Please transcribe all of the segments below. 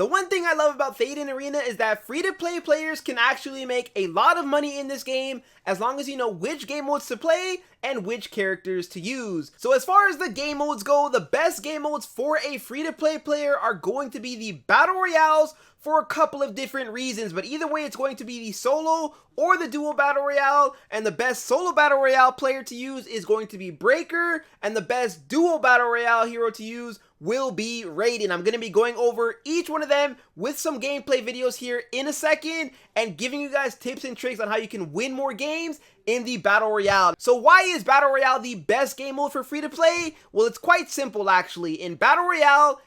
The one thing I love about Thetan Arena is that free-to-play players can actually make a lot of money in this game as long as you know which game modes to play and which characters to use. So as far as the game modes go, the best game modes for a free-to-play player are going to be the Battle Royales for a couple of different reasons, but either way it's going to be the solo or the duo battle royale, and the best solo battle royale player to use is going to be Breaker, and the best duo battle royale hero to use will be Raiden. I'm going to be going over each one of them with some gameplay videos here in a second and giving you guys tips and tricks on how you can win more games in the Battle Royale. So why is Battle Royale the best game mode for free to play? Well, it's quite simple actually. In Battle Royale,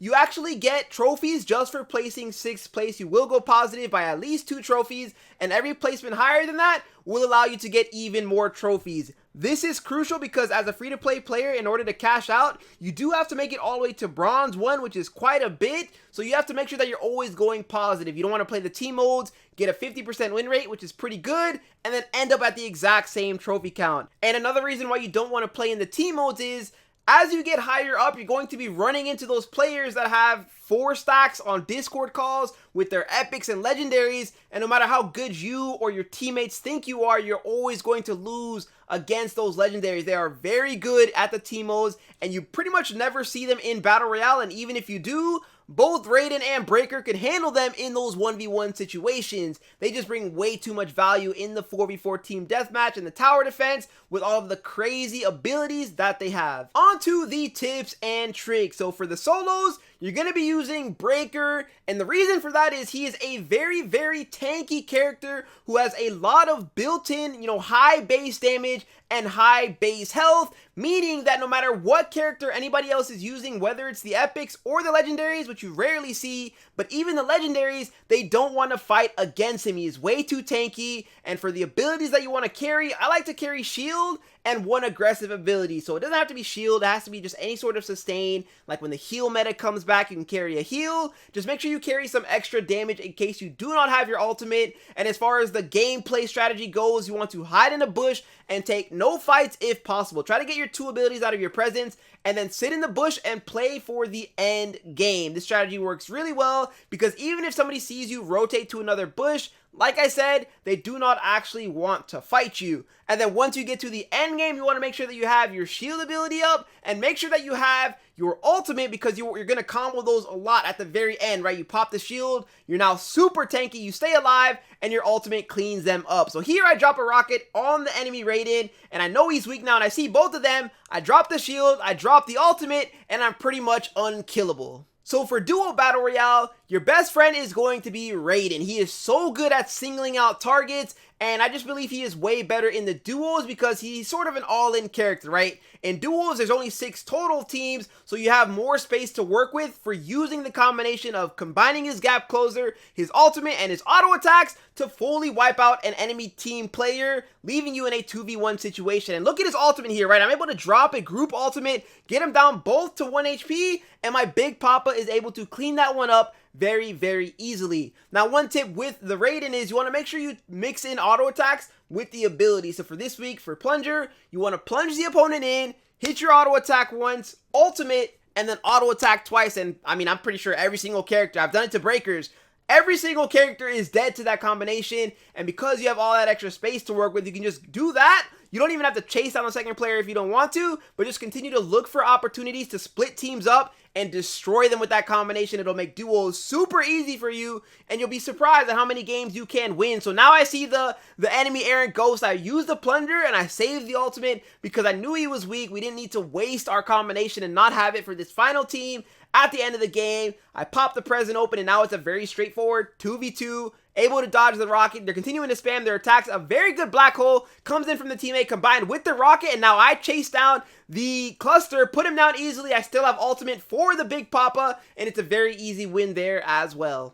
you actually get trophies just for placing 6th place. You will go positive by at least 2 trophies, and every placement higher than that will allow you to get even more trophies. This is crucial because as a free-to-play player, in order to cash out, you do have to make it all the way to Bronze 1, which is quite a bit, so you have to make sure that you're always going positive. You don't want to play the team modes, get a 50% win rate, which is pretty good, and then end up at the exact same trophy count. And another reason why you don't want to play in the team modes is as you get higher up, you're going to be running into those players that have 4 stacks on Discord calls with their epics and legendaries, and no matter how good you or your teammates think you are, you're always going to lose against those legendaries. They are very good at the team modes, and you pretty much never see them in Battle Royale, and even if you do, both Raiden and Breaker can handle them in those 1v1 situations. They just bring way too much value in the 4v4 team deathmatch and the tower defense with all of the crazy abilities that they have. On to the tips and tricks. So for the solos, you're going to be using Breaker, and the reason for that is he is a very, very tanky character who has a lot of built-in, high base damage and high base health, meaning that no matter what character anybody else is using, whether it's the epics or the legendaries, which you rarely see, but even the legendaries, they don't want to fight against him. He is way too tanky, and for the abilities that you want to carry, I like to carry shield and one aggressive ability. So it doesn't have to be shield, it has to be just any sort of sustain. Like when the heal meta comes back, you can carry a heal. Just make sure you carry some extra damage in case you do not have your ultimate. And as far as the gameplay strategy goes, you want to hide in a bush and take no fights if possible. Try to get your 2 abilities out of your presence and then sit in the bush and play for the end game. This strategy works really well because even if somebody sees you rotate to another bush, like I said, they do not actually want to fight you. And then once you get to the end game, you want to make sure that you have your shield ability up and make sure that you have your ultimate, because you're going to combo those a lot at the very end, right? You pop the shield, you're now super tanky, you stay alive, and your ultimate cleans them up. So here I drop a rocket on the enemy Raiden, and I know he's weak now, and I see both of them. I drop the shield, I drop the ultimate, and I'm pretty much unkillable. So for duo battle royale, your best friend is going to be Raiden. He is so good at singling out targets, and I just believe he is way better in the duos because he's sort of an all-in character, right? In duos, there's only 6 total teams, so you have more space to work with for using the combination of combining his gap closer, his ultimate, and his auto attacks to fully wipe out an enemy team player, leaving you in a 2v1 situation. And look at his ultimate here, right? I'm able to drop a group ultimate, get him down both to 1 HP, and my Big Papa is able to clean that one up very, very easily. Now, one tip with the Raiden is you want to make sure you mix in auto attacks with the ability. So for this week, for Plunger, you want to plunge the opponent in, hit your auto attack once, ultimate, and then auto attack twice. And I mean, I'm pretty sure every single character, I've done it to Breakers, every single character is dead to that combination, and because you have all that extra space to work with, you can just do that. You don't even have to chase down the second player if you don't want to, but just continue to look for opportunities to split teams up and destroy them with that combination. It'll make duos super easy for you, and you'll be surprised at how many games you can win. So now I see the enemy errant ghost. I used the plunger and I saved the ultimate because I knew he was weak. We didn't need to waste our combination and not have it for this final team. At the end of the game, I popped the present open, and now it's a very straightforward 2v2, able to dodge the rocket. They're continuing to spam their attacks. A very good black hole comes in from the teammate combined with the rocket, and now I chase down the cluster, put him down easily. I still have ultimate for the Big Papa, and it's a very easy win there as well.